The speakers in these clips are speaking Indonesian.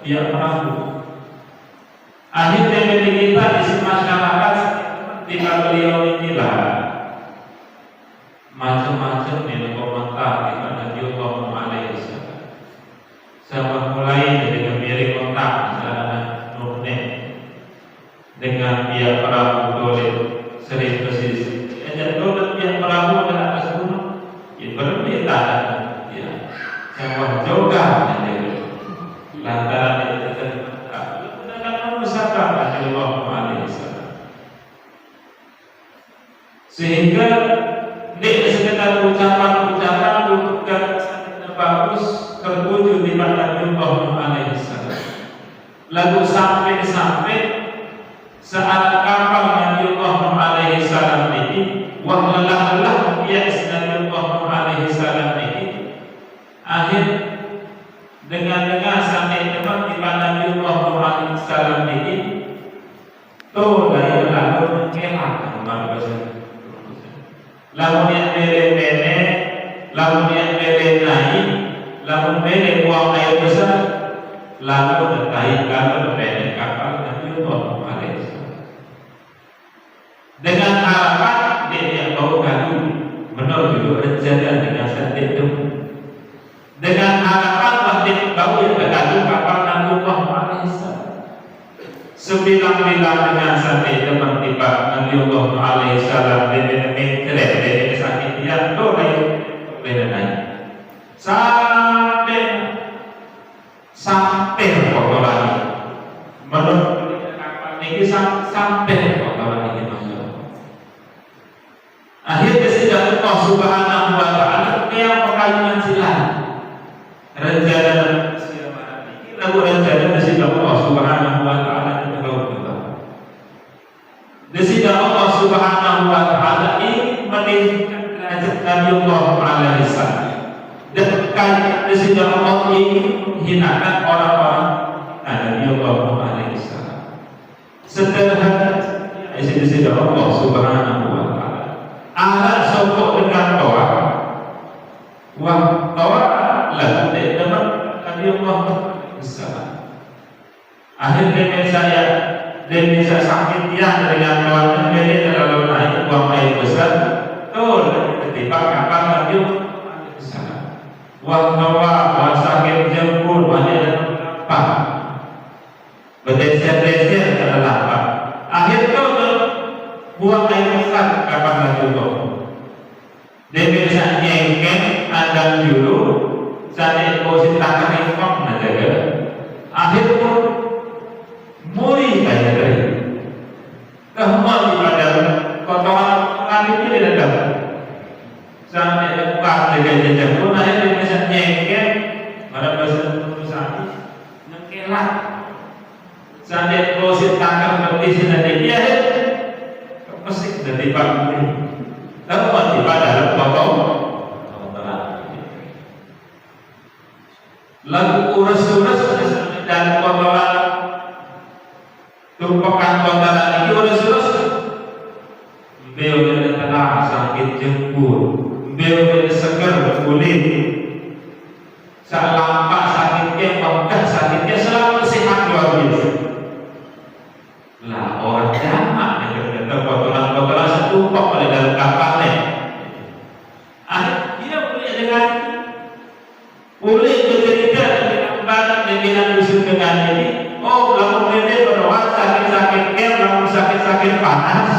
biar Prabu. Akhirnya kita di masyarakat ketika beliau inilah macam-macam ini komentar kita Nabi Muhammad alaihi wasallam. Sama mulai dari kembali kontak misalnya Nurne dengan pihak Prabu Dolin sering pesisir. Ada Dolin pihak Prabu ada atas gunung, ya berbeda ya. Sama juga lantaran itu gunakan musabah Nabi Muhammad alaihi wasallam. Sehingga tidak sekedar ucapan-ucapan bukan bagus terwujud di Nabi Muhammad alaihi wasallam. Lalu sampai saat kapal Nabi Muhammad alaihi wasallam ini wahlah bias Nabi Muhammad alaihi wasallam ini akhir dengan sampai teman di Nabi Muhammad alaihi wasallam ini tuh dari lalu mengelak lamun yang bere-bere, lamun yang bere naik, lamun bere buang air besar, lalu terkait lalu bere kapal Nabi Muhammad alaihi wasallam. Dengan harapan dia bau kadu menuju rencana dengan santai itu. Dengan harapan waktu bau yang kadu kapal Nabi Muhammad alaihi wasallam. Sembilan-bilang dengan santai teman tiba Nabi Muhammad alaihi wasallam dengan menterek dengan sakit yang dolai benar sampai kotoran menurut kapal ini sampai kotoran ini akhirnya sudah Allah subhanahu wa ta'ala yang pekayunan silang rencana siapa ini lalu rencana sudah Allah subhanahu wa ta'ala Desida Allah subhanahu wa ta'ala ini meninggikan derajat Nabi Muhammad alaihi wasallam. Dan desida Allah ini menghinakan orang-orang Nabi Muhammad alaihi wasallam. Sederhana desida Allah subhanahu wa ta'ala. Alat sokok dengan doa. Wah doa lalu teman Nabi Muhammad alaihi wasallam. Akhirnya saya dan bisa sakit yang dengan kawan ini terlalu naik buang air besar tuh ketika kapal Nabi besar wah sakit jemput banyak apa berdeser-deser adalah apa akhir tuh buang air besar kapal Nabi dia bisa nyengken ada dulu saat posisi takkan infak naga akhir pun muri kayak tadi, kemudian di pada kotoran kali ini tidak dapat. Sampai dekat dengan jejak pun ada yang bisa nyengkel, pada bahasa Indonesia nyengkelat. Sampai proses tangkap berisi dan dia kepesik dan dibangun. Kemudian di pada kotoran. Lalu urus-urus dan kotoran tumpukan kotoran ini urus-urus beliau dari tengah sakit jemput beliau dari segar kulit saat lampak sakitnya pemudah sakitnya selalu sehat luar biasa lah orang jamak kata kotoran setumpuk pada dalam kapalnya dia boleh dengan boleh bercerita dengan badan dengan usul dengan ini lalu ini berdoa sakit-sakit lalu sakit-sakit panas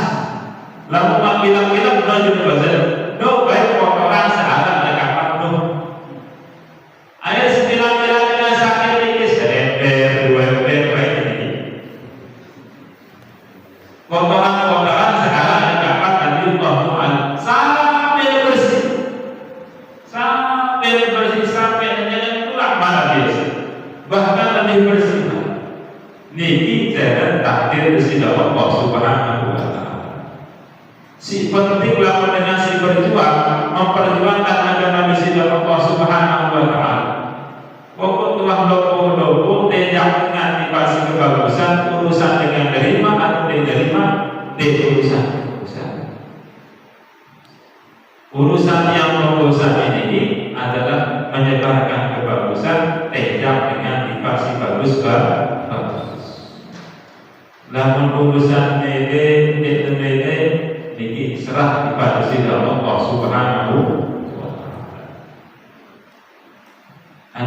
lalu bilang-bilang menuju ke bazar baik kotoran seakan dekat pandu ayo sembilan-bilang dengan sakit ini serember, dua ember baik ini kotoran sekarang dekat pandu Tuhan sampai bersih sampai menjadi tulang mana biasa bahkan lebih bersih niki jalan takdir dari Allah subhanahu wa ta'ala. Si penting lawan dengan si berjuang memperjuangkan agama Nabi Allah subhanahu wa ta'ala. Pokok tuang lopo tidak mengerti pasti kebagusan urusan dengan terima atau tidak terima urusan yang bagusan ini adalah menyebarkan kebagusan tidak dengan versi bagus bagus. Lamun urusan nede niki serah kepada Allah Subhanahu wa taala.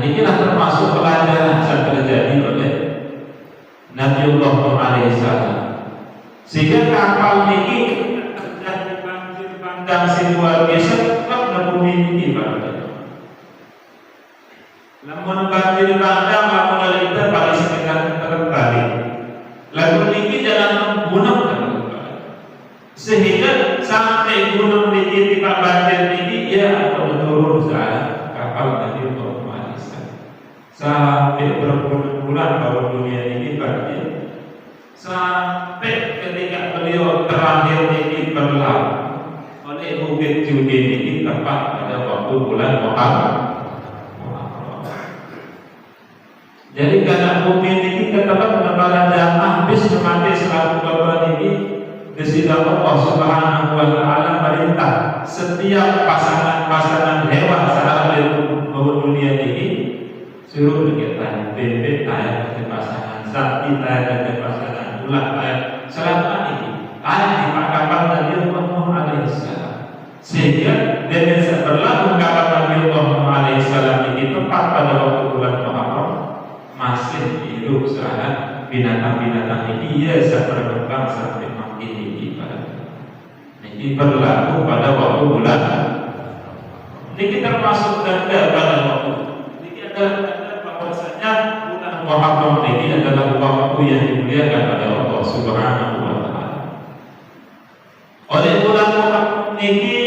Ini termasuk pelajaran yang terjadi oleh Nabiullah Nuh alaihissalam. Sehingga kapal niki terjadi banjir bandang sing luar biasa tetap bumi ini Pak. Lamun banjir bandang lamun kita paling sekitar terbalik. Lalu niki dalam gunung sehingga sampai gunung niki tiba banjir niki ya turun saat kapal tadi untuk Malaysia sampai berbulan-bulan baru dunia ini banjir sampai ketika beliau terakhir niki berlalu oleh bukit Judi niki tepat pada waktu bulan Muharram. Jadi karena bumi ini tetap kepada jamaah habis memakai selaku korban ini disita Allah Subhanahu wa taala perintah setiap pasangan hewan secara dunia ini suruh berkaitan bebek ayat ke pasangan sapi ayat ke pasangan ulat ayat selama ini ayat di pakapan Nabi Muhammad alaihissalam sehingga dengan berlaku kapan Nabi Muhammad alaihissalam ini tepat pada waktu bulan Muharram masih hidup secara binatang-binatang ini ya berkembang sampai makin tinggi ini berlaku pada waktu bulan ini kita termasuk tanda pada waktu ini ada bahwasanya bulan Muharram ini adalah waktu yang dimuliakan pada Allah Subhanahu wa taala. Oleh bulan Muharram ini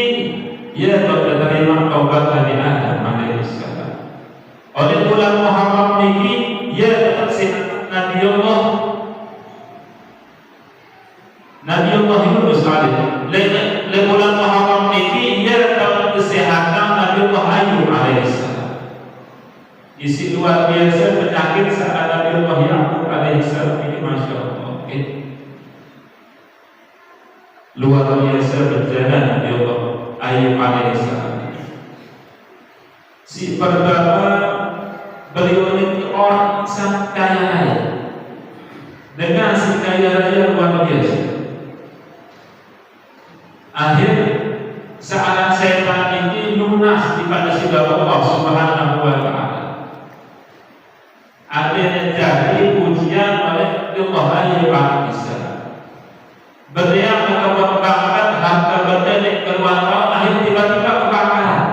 ia terima taubat Nabi Adam alaihissalam. Oleh bulan Muharram ini ia tersehat Nabiullah Yunus alaihi. Le bulan Muharram ini ia kesehatan Nabiullah Ayub alaihissalam. Isi luar biasa penyakit saat Nabiullah Yaqub alaihissalam ini masya Allah. Luar biasa berjalan Nabiullah Ayub alaihissalam. Si pertama beliau ini orang sangat kaya raya dengan si kaya raya luar biasa. Akhir seorang setan ini lunas kepada sifat Allah Subhanahu wa taala. Akhirnya jadi ujian oleh Allah Ayub alaihissalam. Beliau mengembangkan harta benda keluar akhir tiba-tiba kebakaran.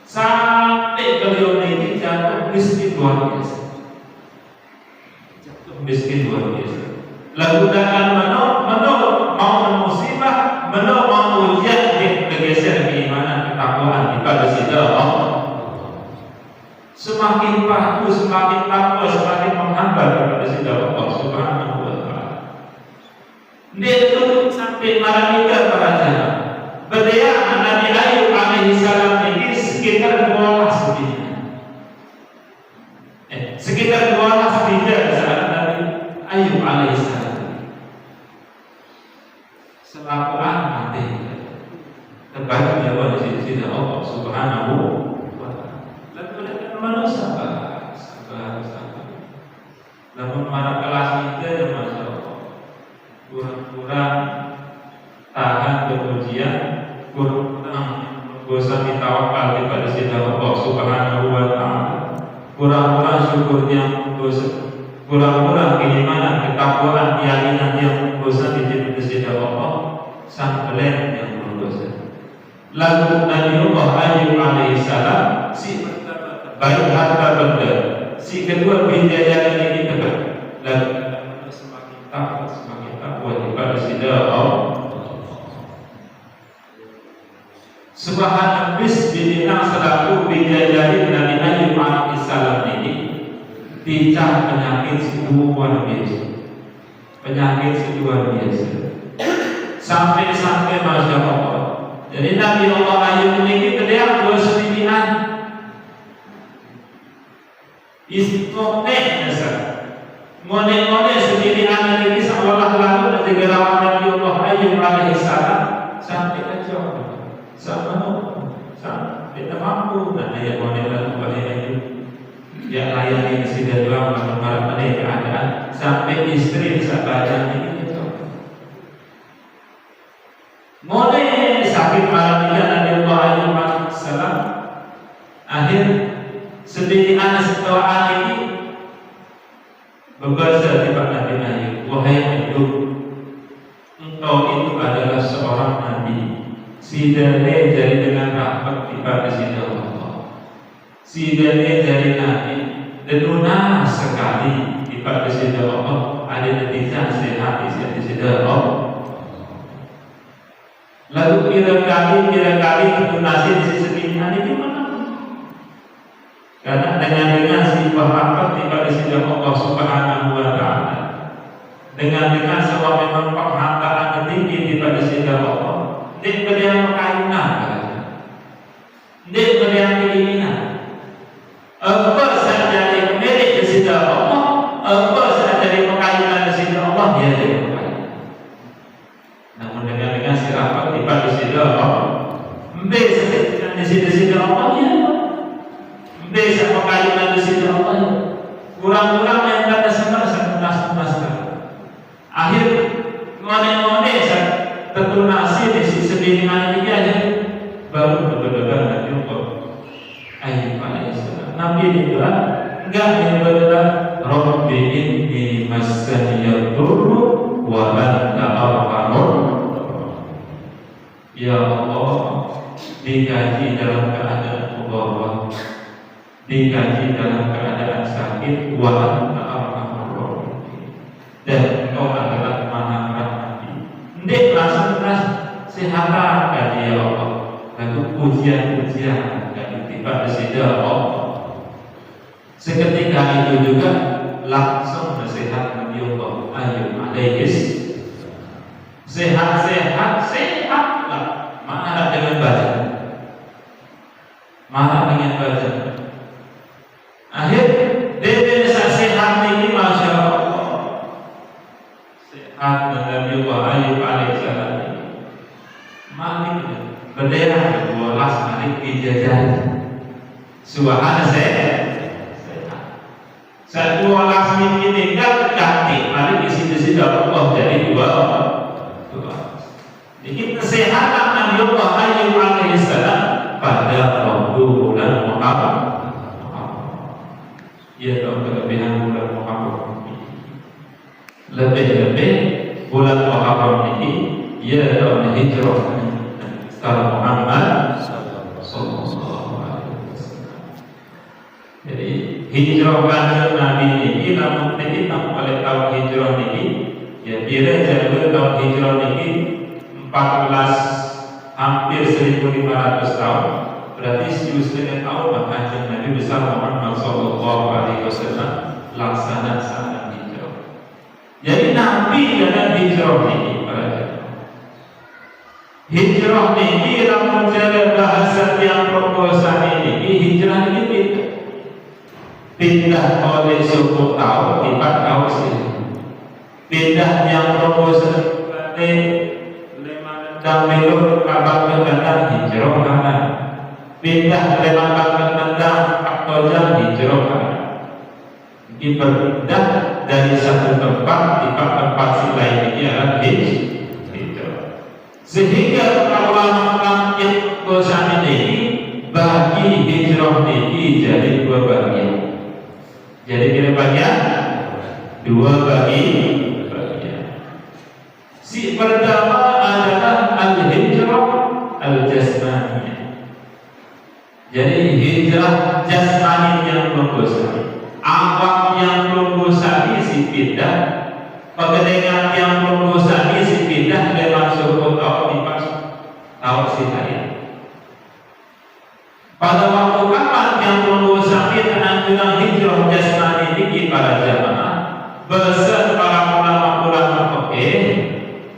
Sampai beliau ini jatuh miskin luar biasa. Lalu dengan mau musibah, mau ujian bergeser keimanan ketakwaan kepada sifat Allah. Semakin patuh, semakin takwa, semakin menghamba kepada sifat Allah Subhanahu wa taala. Dia tutup sampai malaikat para jamaah. Beliau Nabi Ayub alaihissalam ini sekitar 12 bidang. Sekitar 12 bidang saat Nabi Ayub alaihissalam selaku anak terbaik jawab di sisi Allah Subhanahu wa taala. Lalu manusia sabar. Lalu para kelas kita yang masya Allah kurang tahan kemudian kurang bosan ditawakal kepada sisi Allah Subhanahu wa taala. Kurang syukurnya kurang keimanan, ketakwaan, keyakinan yang bosan di sisi Allah sang pelan yang berdosa. Lalu Nabiullah Ayub alaihissalam si baik harta benda, si kedua bidaya ini tegak. Lalu semakin takwa kepada sisi Allah. Subhanallah bismillah selaku bidayah Nabi Ayub alaihissalam ini dicah penyakit luar biasa. Sampai masya Allah. Jadi Nabi Allah Ayub ini beliau dua sembilan istiqomah dasar. Mone sembilan ini seolah lalu dan digerawan Nabi Allah Ayub alaihissalam sampai kacau. Sama kita mampu. Nah, ayat model kepada itu ya layani sudah doang para keadaan sampai istri sahabatnya ini itu. Mulai sakit malam ini Nabi Allah Ayub salam akhir sedih anak doa ini berbahasa di Nabi Ayub, wahai Ayub, engkau itu adalah seorang nabi, sidane dari dengan rahmat kepada sida Allah, sidane dari nabi denuna sekali kepada sida Allah, ada netizen sehat di sida Allah. Lalu kira kali donasi di sisi ini gimana? Karena dengan sifat rahmat kepada sida Allah Subhanahu wa taala, dengan semua memang penghargaan tinggi kepada sida Allah, dia beriang kainan, dia beriang keinginan. Apa saja yang milik sida Allah, apa saja yang kainan sida Allah dia ada. Namun dengan sifat kepada sida Allah, dengan sida Allah ya. Bisa mengkaitkan di sini Allah. Kurang-kurang yang kata sebenarnya akhir mone tertunasi di sisi ini aja baru benar-benar Nabi Ayub alaihissalam. Nabi itu enggak benar-benar Rabbi inni massani yadurru wa anta arhamur. Ya Allah, dikaji dalam keadaan Allah, dikaji dalam keadaan sakit, wa anta arhamur rahimin, dan engkau adalah maha rahmati. Ndek langsung sehatan kaji ya Allah, lalu pujian-pujian dan tiba sida Allah. Seketika itu juga langsung nasihat Nabi Allah Ayub alaihis, sehat lah, marah dengan badan, marah dengan badan. Akhir dia sehat ini, masya Allah, sehat Nabi Allah Ayub alaihissalam ini. Malik bendera 12 Malik dijajah, suara sehat. 12 Malik tinggal ganti Malik isi Allah jadi 2. Jadi kesehatan Nabi Allah Ayub alaihissalam pada waktu bulan Muharram. Ya, dalam kelebihan bulan Muharram ini, lebih-lebih bulan Muharram ini, ya dalam hijrah setelah Muhammad sallallahu alaihi wasallam. Jadi hijrah kanjeng Nabi ini, namun ini tak boleh tahu hijrah ini, ya kira jadwal tahun hijrah ini 14 hampir 1500 tahun. Berarti 1,5 tahun kanjeng Nabi besar Muhammad sallallahu alaihi wasallam laksana sana hijrah. Jadi Nabi dengan hijrah ini hijrah ini lamun cara bahasa yang proposal ini hijrah ini pindah oleh suku tahu tiba tahu sini. Pindah yang proposal dan melur kabar kedatangan hijrah mana? Pindah lewat tentang aktoja hijrah. Ini berpindah dari satu tempat ke tempat lain ini adalah hijrah. Sehingga ulama yang kosan ini bagi hijrah ini jadi 2 bagian. Jadi kira bagian 2 bagian. Si pertama adalah al-hijrah al-jasmaniyah. Jadi hijrah jasmani yang belum awam yang belum si pindah, pegedengan yang belum si pindah lewat suku tahu dipas tahu si saya. Pada waktu kapan yang belum anjuran hijrah jasmani ini para jamaah beserta para ulama-ulama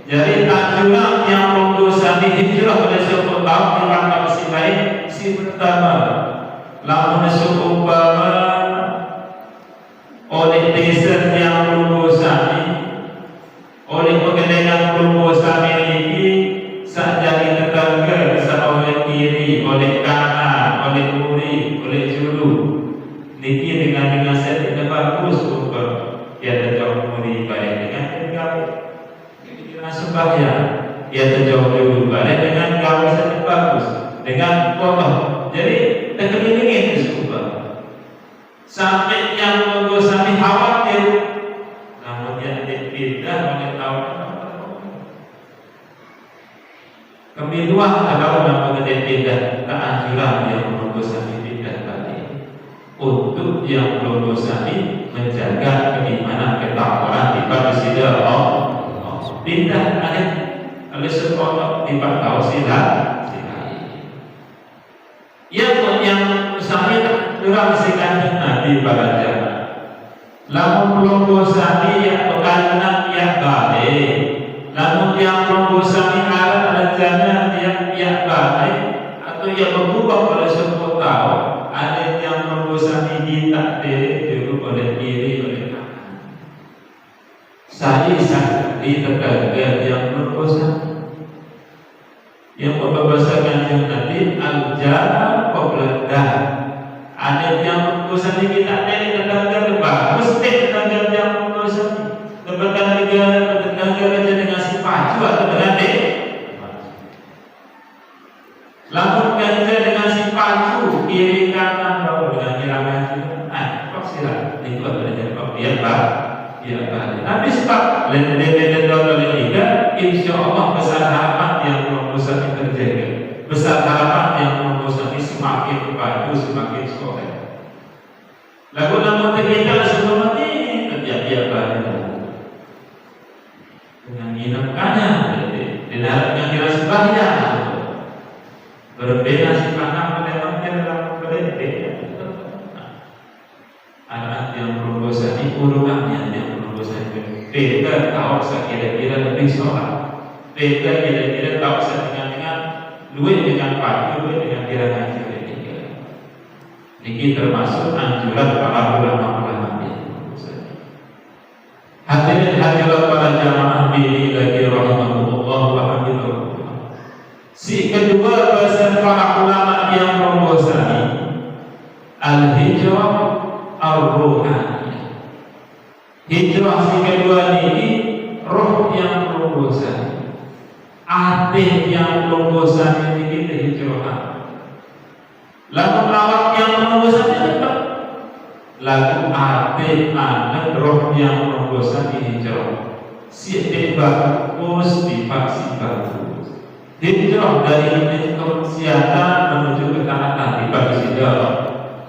jadi anjuran yang belum hijrah oleh suku tahu dipas si lain. Si pertama, lamun seumpama oleh desa yang lulusan oleh pegedengan lulusan ini saja tetangga oleh kiri oleh kanan sampai yang menggosani khawatir, namun yang pindah oleh tahun kemiluan kalau nama pindah keanjuran yang menggosani pindah balik untuk yang menggosani menjaga keimanan ketakwaan di pada sida Allah pindah ada oleh sekolah di pada sila yang sampai kurang sikan Nabi pada zaman. Lamun belum bosani yang berkaitan yang balik, lamun yang belum bosani ada rencana yang balik atau yang berubah oleh sebuah tahun, ada yang belum bosani ditakdir dulu oleh diri oleh kanan. Saya di tetangga yang belum bosani. Yang berbahasa yang Nabi al-jara qabla ada yang berusaha kita dari tetangga depan mesti tetangga yang berusaha tetangga raja dengan si pacu atau dengan dek lamun ganja dengan si pacu kiri kanan bawah dengan kira maju kok sila itu ada jadi kok biar Nabi sebab lele insya Allah besar harapan yang berusaha terjaga besar harapan yang berusaha semakin padu semakin soleh. Lagu namun kita sebelum ini terjadi apa dengan minumkannya dan harapnya kira sebanyak berbeda si pandang menemukan dalam berbeda anak yang berusaha urutannya yang berusaha beda tahu kira-kira lebih sholat beda kira-kira tahu dengan luwih dengan padu luwih dengan kira-kira ini termasuk anjuran para ulama-ulama ini. Hadirin hadirat para jamaah ini lagi rahimahullah wa hafizahullah. Si kedua bahasa para ulama yang membosani al-hijrah ar-ruhaniyah. Hijrah si kedua ini roh yang membosani. Hati yang membosani ini hijrah. Lagu lawak yang membosan tetap lagu ate anak roh yang membosan hijrah siap bagus dipaksi bagus hijrah dari kemaksiatan menuju ketaatan di bagi sidar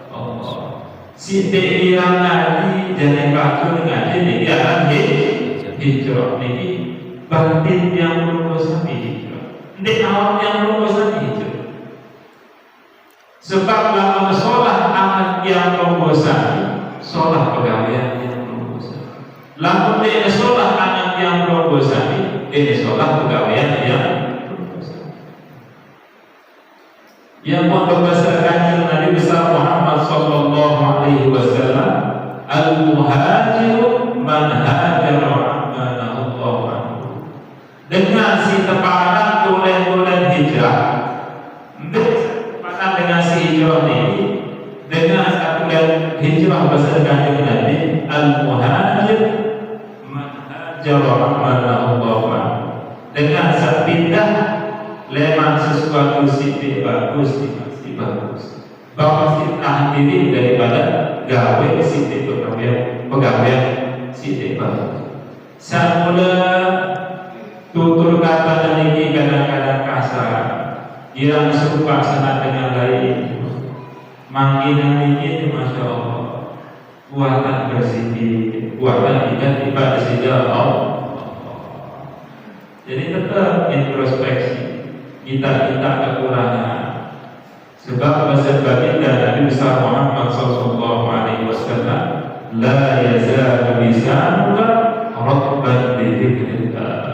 Allah siap irang ngaji jadi bagus ngaji ini akan hijrah ini batin yang membosan hijrah ini awak yang membosan hijrah. Sebab lama sholat amat yang membosani, sholat pegawaian yang membosani. Lalu dia sholat amat yang membosani, dia sholat pegawaian yang membosani. Yang membesarkan Nabi besar Muhammad Sallallahu Alaihi Wasallam, al-muhajiru man hajara amanahu anhu. Dengan si teparan bulan-bulan hijrah. Dengan si hijrah ini dengan satu hijrah besar kanjeng Nabi al-muhajir man hajara Allah dengan sepindah leman sesuatu sifat bagus di bagus bahwa sifat diri daripada gawe sifat pegawai sifat bagus semula tutur kata ini kadang-kadang kasar yang serupa sangat dengan lain manggilan ini Masya Allah buatan bersih buatan ibadah sejak Allah jadi tetap introspeksi kita kekurangan sebab bahasa baginda Nabi besar Muhammad Sallallahu Alaihi Wasallam la yazalu lisanuka ratban bi dzikrillah.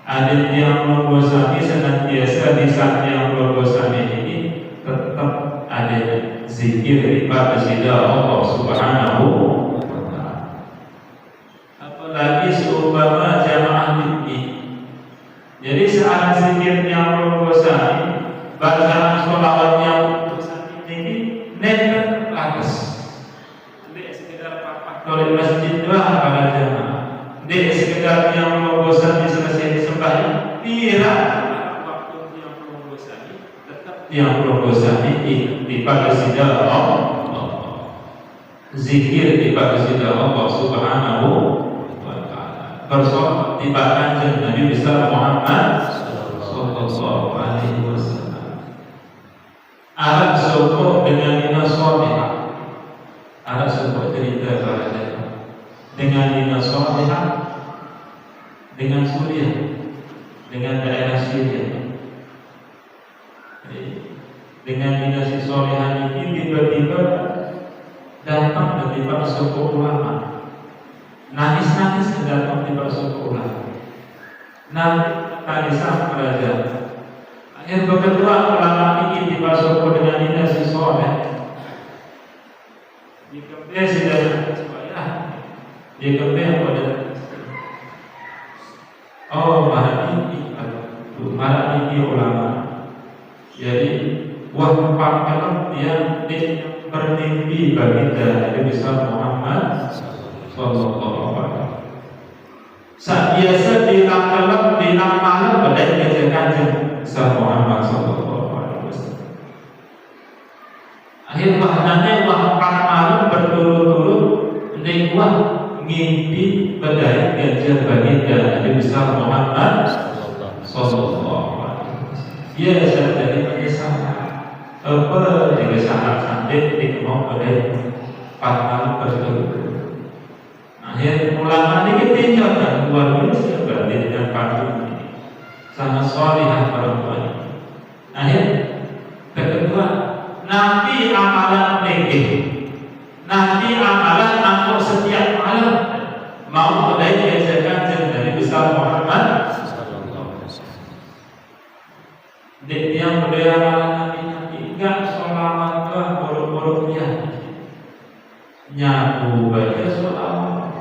Ada yang membosani senantiasa di saat yang membosani ini tetap ada zikir daripada sida Allah Subhanahu wa Ta'ala. Apalagi seumpama jamaah ini. Jadi saat zikir yang membosani, bacaan sholawat yang membosani ini nekat atas. Tidak sekedar papak oleh masjid doang pada jamaah. Tidak sekedar yang membosani selesai sembahyang, tidak waktu yang membosani, tetap yang membosani di pada sida Allah. zikir tiba kepada Allah Subhanahu wa taala. Bersolat tiba kanjeng Nabi besar Muhammad sallallahu alaihi wasallam. Arab soko dengan dina salihah. Arab soko cerita pada dengan dina salihah, dengan Suriah, dengan daerah Syria. Dengan dinasti solehan ini tiba-tiba datang dari para suku ulama, nangis-nangis datang dari para suku ulama. Tangisan kerajaan. Akhir berdua ulama ini di para suku dengan dinasti soleh. Dikembali sudah supaya dikembali pada para ini ulama. Jadi wahfat film yang bermimpi baginda Nabi besar Muhammad sallallahu alaihi wasallam. Saat biasa dilakukan di malam pada kanjeng besar Muhammad sallallahu alaihi wasallam. Akhir bahannya wahfat malam berturut-turut nikmat mimpi pada kanjeng baginda Nabi besar Muhammad sallallahu alaihi wasallam. Ia dari penyesalan jika sangat cantik dikemau oleh patah berturut-turut. Akhir ulama ini ketinjau dan luar biasa berarti dengan padu ini sangat solihah perempuan ini. Akhir kedua, nanti amalan negeh, nanti amalan aku setiap malam mau mulai diajarkan dari besar Muhammad. Yang berdaya Nabi enggak sholawat ke boro-boronya, nyabu baca sholawat,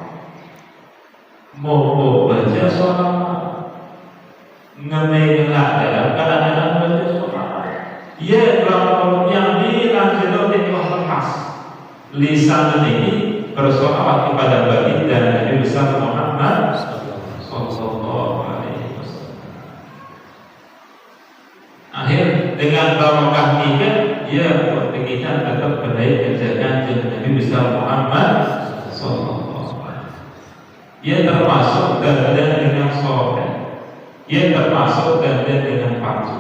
mopo baca sholawat, ngemelak dalam keadaan baca sholawat. Ya boro-boronya dilanjut dengan lemas lisan ini bersolawat kepada baginda Nabi besar Muhammad sallallahu alaihi wasallam. Akhir dengan barokah nikah, ia berpikiran tetap berbaik kerjakan Nabi besar Muhammad sallallahu alaihi wasallam. Ia termasuk dandan dengan soleh, ia termasuk dandan dengan palsu.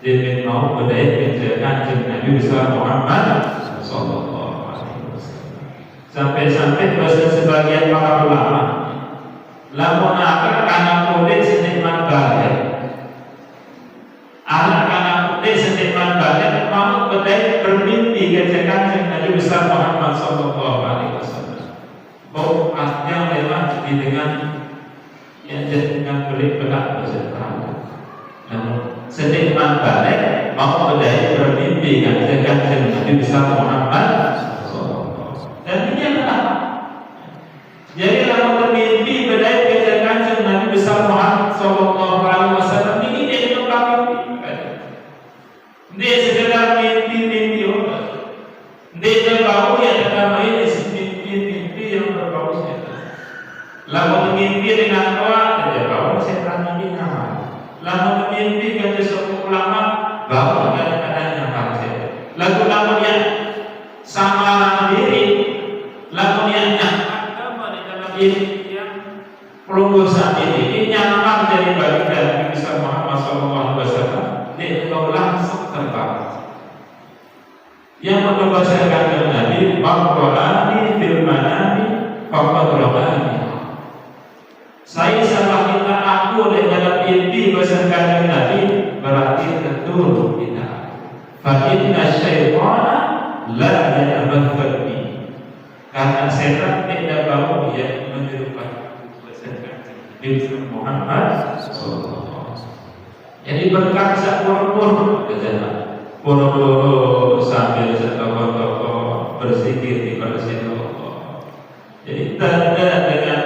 Dia mau berbaik kerjakan Nabi besar Muhammad sallallahu alaihi wasallam. Sampai-sampai bahasa sebagian para ulama, lamun akar anak muda senikmat balik. Anak-anak putih seniman badan mau berdaya bermimpi kejagaan Nabi besar Muhammad sallallahu alaihi wasallam. Bahwa yang lewat dengan yang dengan beli benak berserta. Namun seniman badan mau berdaya bermimpi kejagaan Nabi besar Muhammad sallallahu alaihi wasallam. Dan ini adalah jadi kalau bermimpi berdaya kejagaan Nabi besar Muhammad sallallahu alaihi wasallam ini dia mimpi. Dia sekedar mimpi-mimpi orang. Dia berbau yang pertama ini mimpi-mimpi yang berbau setan. Lalu mimpi dengan doa, dia berbau setan ini nama. Lalu mimpi kata suku ulama, bau kadang-kadang yang setan. Lalu yang sama diri, lalu yang agama di dalam diri yang pelunggusan ini nyamar jadi bagian dari kisah Muhammad SAW. Dia langsung terbang. Yang membahasakan Nabi, Al-Qur'ani fil manami faqad ra'ani. Saya sama kita aku dalam mimpi bahasakan Nabi berarti tentu kita. Fa inna syaitana la ya'budu bi. Karena setan tidak mau dia menyerupai bahasakan Nabi Muhammad sallallahu. Jadi berkata pura-pura pura-pura sambil tokoh-tokoh berzikir di masjid Allah. Jadi tanda dengan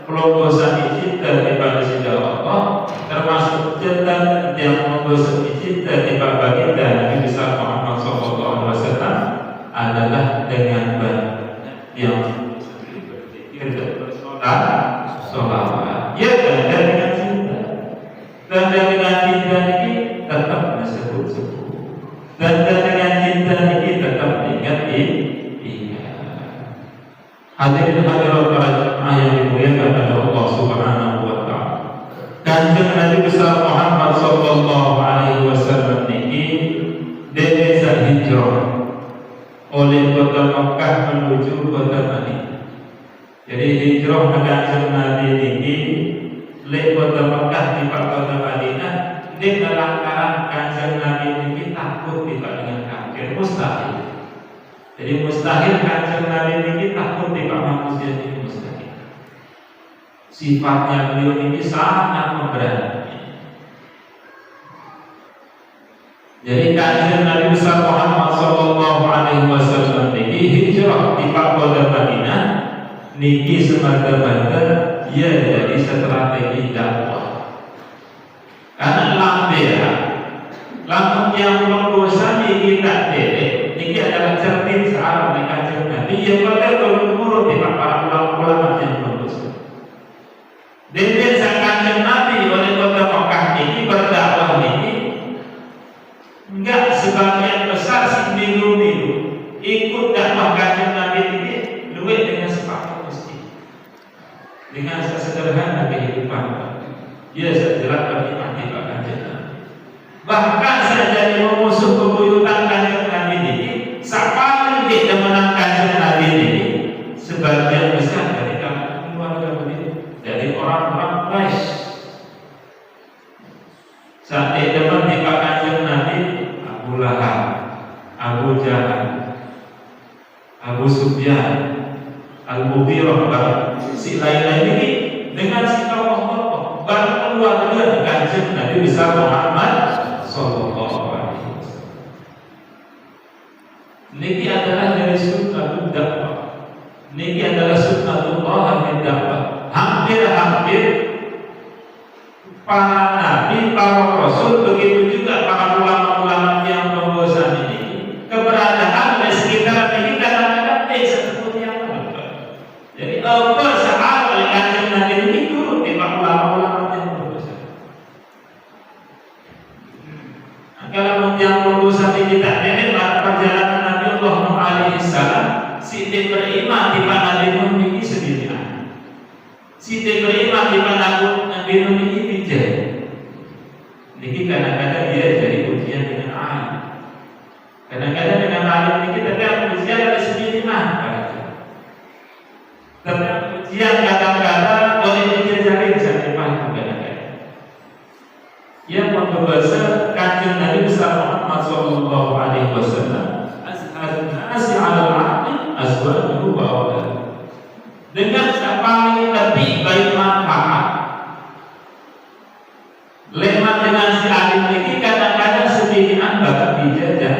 pelonggosan cinta di masjid Allah, termasuk tanda yang pelonggosan cinta di baginda Nabi besar Muhammad SAW adalah dengan yang berzikir dan bersolat. Ya, tanda dengan cinta. Tanda dengan cinta ini tetap disebut-sebut. Tanda dengan cinta ini tetap ingat. Hadirin hadirat para jemaah yang dimuliakan oleh Allah Subhanahu wa taala. Kanjeng Nabi besar Muhammad sallallahu alaihi wasallam niki desa hijrah oleh kota Mekah menuju kota Madinah. Jadi hijrah kanjeng Nabi niki le kota Mekah di kota Madinah dengan lantaran kanjeng Nabi niki takut dengan kafir, mustahil. Jadi mustahil kanjeng Nabi ini takut di manusia ini, mustahil. Sifatnya beliau ini sangat memberani. Jadi kanjeng Nabi besar Muhammad sallallahu alaihi wasallam ini hijrah di kota Madinah niki semata-mata ia dari strategi dakwah. Karena lamun yang berdosa niki tak dede, niki adalah cermin searah dengan kanjeng Nabi yang pada turun-turun di para ulama yang berdosa. Dede sang kanjeng Nabi oleh kota Mekah niki berdakwah niki enggak sebagian besar seminggu-minggu ikut dakwah kanjeng Nabi niki luwih dengan sepakat mesti. Dengan sesederhana kehidupan. Ya sejelas bernikmati Pak kanjeng Nabi. Bahkan saja memusuh kebuyutan kanjeng Nabi ini, siapa yang menang kanjeng Nabi ini, sebagian besar dari keluarga beliau, dari orang-orang Quraisy. Saat dia menikah kanjeng Nabi, Abu Lahab, Abu Jahal, Abu Sufyan, Al-Mughirah, si lain-lain ini dengan si tokoh-tokoh baru keluarga kanjeng Nabi besar Muhammad sallallahu alaihi wasallam. Niki adalah dari sunnatul dakwah. Niki adalah sunnatullah fi dakwah. Hampir-hampir para nabi, para rasul, begitu juga para ulama-ulama yang membosan ini, keberadaan di sekitar ini kadang-kadang seperti yang lain. Jadi apa sahabat oleh kanjeng Nabi ini turun di para ulama-ulama yang membosan. Kalau yang berusaha tidak benar perjalanan Nabi Allah alaihi salam, si beriman di mana Nabi ini sendirian. Si beriman di mana Nabi ini bijak. Niki kadang-kadang dia jadi ujian dengan alim. Kadang-kadang dengan alim ini kita kan ujian dari sendirian. Tapi ujian kadang-kadang boleh dijajari sampai paham kadang-kadang. Yang membahas kanjeng Nabi besar Muhammad sallallahu alaihi wasallam asy 'ala al-'aqli azwajuhu wa auladuhu. Dengan paling lebih baik manfaat. Lemah dengan si alim ini kadang-kadang sendirian bakal dijajah.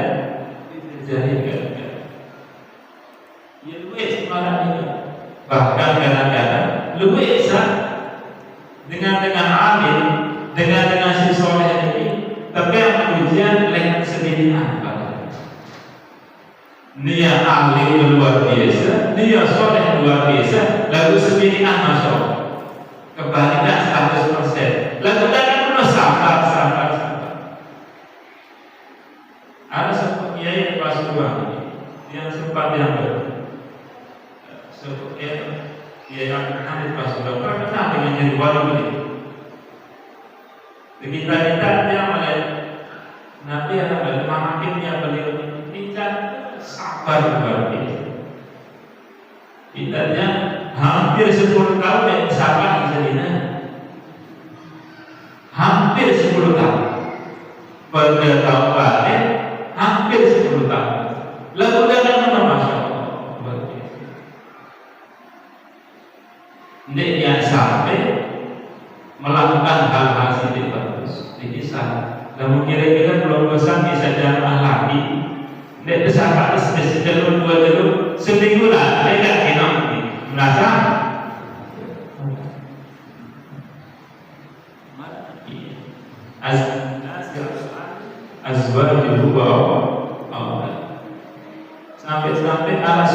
Ya luwes marah ini. Bahkan kadang-kadang luwes dengan alim, dengan si soleh ini, tapi yang ujian lewat sendirian. Dia alim luar biasa, dia soleh luar biasa, lalu sendirian masuk. Kebalikan 100%. Lalu tadi pun sabar. Ada seorang kiai Pasuruan yang sempat yang kiai yang di Pasuruan pernah dengan jadi wali beliau. Kita dia oleh Nabi adalah mamaknya beliau kita sabar luar biasa. Kitanya hampir 10 tahun yang sabar di sana. Hampir 10 tahun. Pada tahun balik hampir 10 tahun. Lalu datang ke Masya Allah. Dia sampai melakukan hal-hal sedikit bagus di kisah. Namun kira-kira belum bosan bisa jamaah lagi. Dia besar atas jalur 2 jalur seminggu lah. Dia tak kena merasa azwajuhu wa auladuhu. Sampai ala